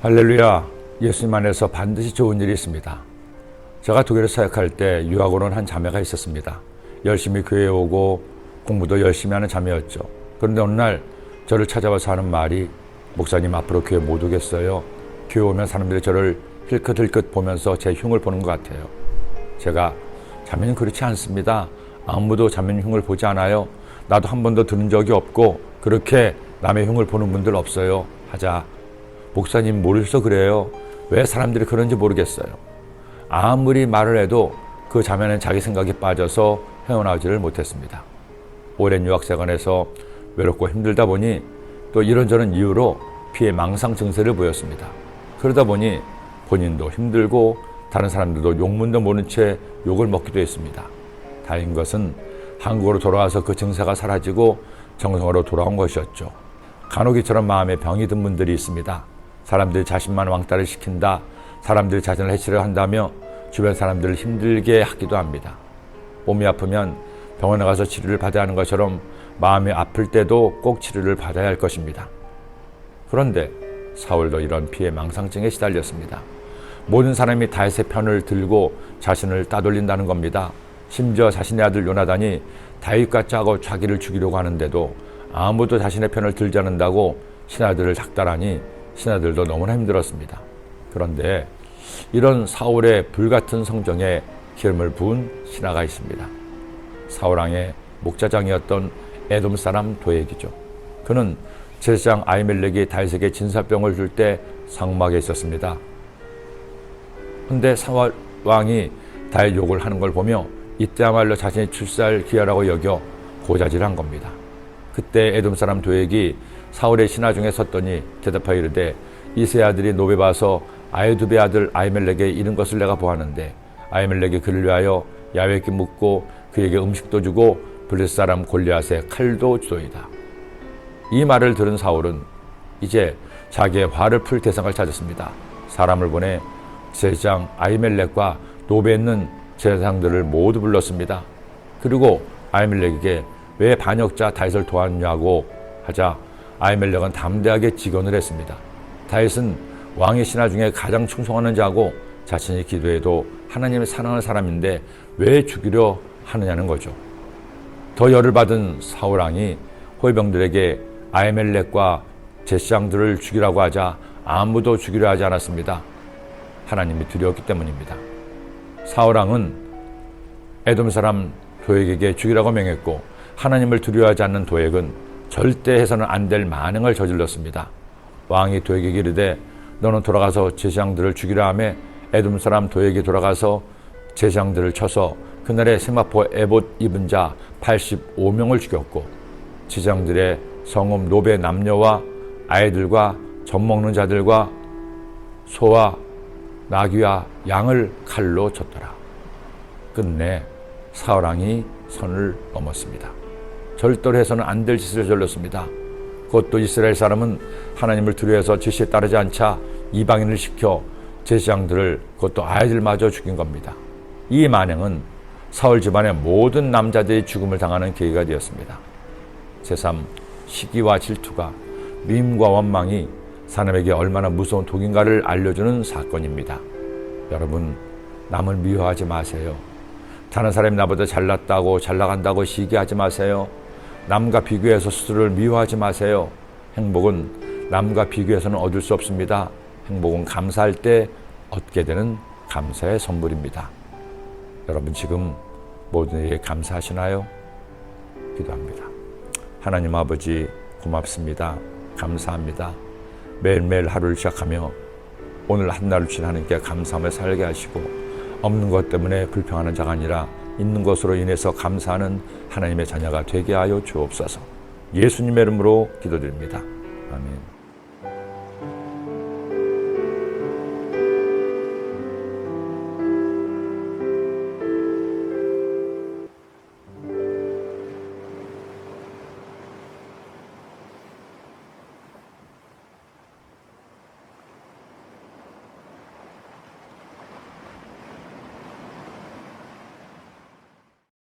할렐루야. 예수님 안에서 반드시 좋은 일이 있습니다. 제가 독일에 사역할 때 유학으로 온 한 자매가 있었습니다. 열심히 교회에 오고 공부도 열심히 하는 자매였죠. 그런데 어느 날 저를 찾아와서 하는 말이, 목사님 앞으로 교회 못 오겠어요. 교회 오면 사람들이 저를 힐끗힐끗 보면서 제 흉을 보는 것 같아요. 제가, 자매는 그렇지 않습니다. 아무도 자매는 흉을 보지 않아요. 나도 한 번도 들은 적이 없고 그렇게 남의 흉을 보는 분들 없어요. 하자, 목사님 모르셔서 그래요. 왜 사람들이 그런지 모르겠어요. 아무리 말을 해도 그 자매는 자기 생각에 빠져서 헤어나오지를 못했습니다. 오랜 유학생활에서 외롭고 힘들다 보니 또 이런저런 이유로 피해 망상 증세를 보였습니다. 그러다 보니 본인도 힘들고 다른 사람들도 욕문도 모른 채 욕을 먹기도 했습니다. 다행인 것은 한국으로 돌아와서 그 증세가 사라지고 정상으로 돌아온 것이었죠. 간혹 이처럼 마음에 병이 든 분들이 있습니다. 사람들이 자신만 왕따를 시킨다, 사람들이 자신을 해치려 한다며 주변 사람들을 힘들게 하기도 합니다. 몸이 아프면 병원에 가서 치료를 받아야 하는 것처럼 마음이 아플 때도 꼭 치료를 받아야 할 것입니다. 그런데 사울도 이런 피해 망상증에 시달렸습니다. 모든 사람이 다윗의 편을 들고 자신을 따돌린다는 겁니다. 심지어 자신의 아들 요나단이 다윗과 짜고 자기를 죽이려고 하는데도 아무도 자신의 편을 들지 않는다고 신하들을 작달하니 신하들도 너무나 힘들었습니다. 그런데 이런 사울의 불같은 성정에 기름을 부은 신하가 있습니다. 사울왕의 목자장이었던 에돔 사람 도액이죠. 그는 제사장 아히멜렉이 다윗에게 진사병을 줄 때 상막에 있었습니다. 그런데 사울 왕이 다윗 욕을 하는 걸 보며 이때야말로 자신이 출세할 기회라고 여겨 고자질한 겁니다. 그때 에돔 사람 도액이 사울의 신하 중에 섰더니 대답하여 이르되, 이세 아들이 노베 봐서 아히두베 아들 아히멜렉에 이른 것을 내가 보았는데 아히멜렉이 그를 위하여 야훼께 묻고 그에게 음식도 주고 블레셋 사람 골리앗의 칼도 주도이다. 이 말을 들은 사울은 이제 자기의 화를 풀 대상을 찾았습니다. 사람을 보내 제사장 아히멜렉과 노베에 있는 제사장들을 모두 불렀습니다. 그리고 아히멜렉에게 왜 반역자 다윗을 도왔냐고 하자 아히멜렉은 담대하게 직언을 했습니다. 다윗은 왕의 신하 중에 가장 충성하는 자고 자신이 기도해도 하나님을 사랑하는 사람인데 왜 죽이려 하느냐는 거죠. 더 열을 받은 사울왕이 호위병들에게 아히멜렉과 제사장들을 죽이라고 하자 아무도 죽이려 하지 않았습니다. 하나님이 두려웠기 때문입니다. 사울왕은 에돔 사람 도액에게 죽이라고 명했고 하나님을 두려워하지 않는 도액은 절대 해서는 안 될 만행을 저질렀습니다. 왕이 도액에게 이르되, 너는 돌아가서 제사장들을 죽이라 하며 에돔 사람 도액이 돌아가서 제사장들을 쳐서 그날에 세마포 에봇 입은 자 85명을 죽였고 제사장들의 성읍 노베 남녀와 아이들과 젖 먹는 자들과 소와 나귀와 양을 칼로 쳤더라. 끝내 사울왕이 선을 넘었습니다. 절대로 해서는 안 될 짓을 저질렀습니다. 그것도 이스라엘 사람은 하나님을 두려워해서 지시에 따르지 않자 이방인을 시켜 제사장들을, 그것도 아이들마저 죽인 겁니다. 이 만행은 사울 집안의 모든 남자들이 죽음을 당하는 계기가 되었습니다. 제3, 시기와 질투가, 미움과 원망이 사람에게 얼마나 무서운 독인가를 알려주는 사건입니다. 여러분, 남을 미워하지 마세요. 다른 사람이 나보다 잘났다고 잘나간다고 시기하지 마세요. 남과 비교해서 스스로를 미워하지 마세요. 행복은 남과 비교해서는 얻을 수 없습니다. 행복은 감사할 때 얻게 되는 감사의 선물입니다. 여러분 지금 모든 일에 감사하시나요? 기도합니다. 하나님 아버지, 고맙습니다. 감사합니다. 매일매일 하루를 시작하며 오늘 한날을 주신 하나님께 감사하며 살게 하시고, 없는 것 때문에 불평하는 자가 아니라 있는 것으로 인해서 감사하는 하나님의 자녀가 되게 하여 주옵소서. 예수님의 이름으로 기도드립니다. 아멘.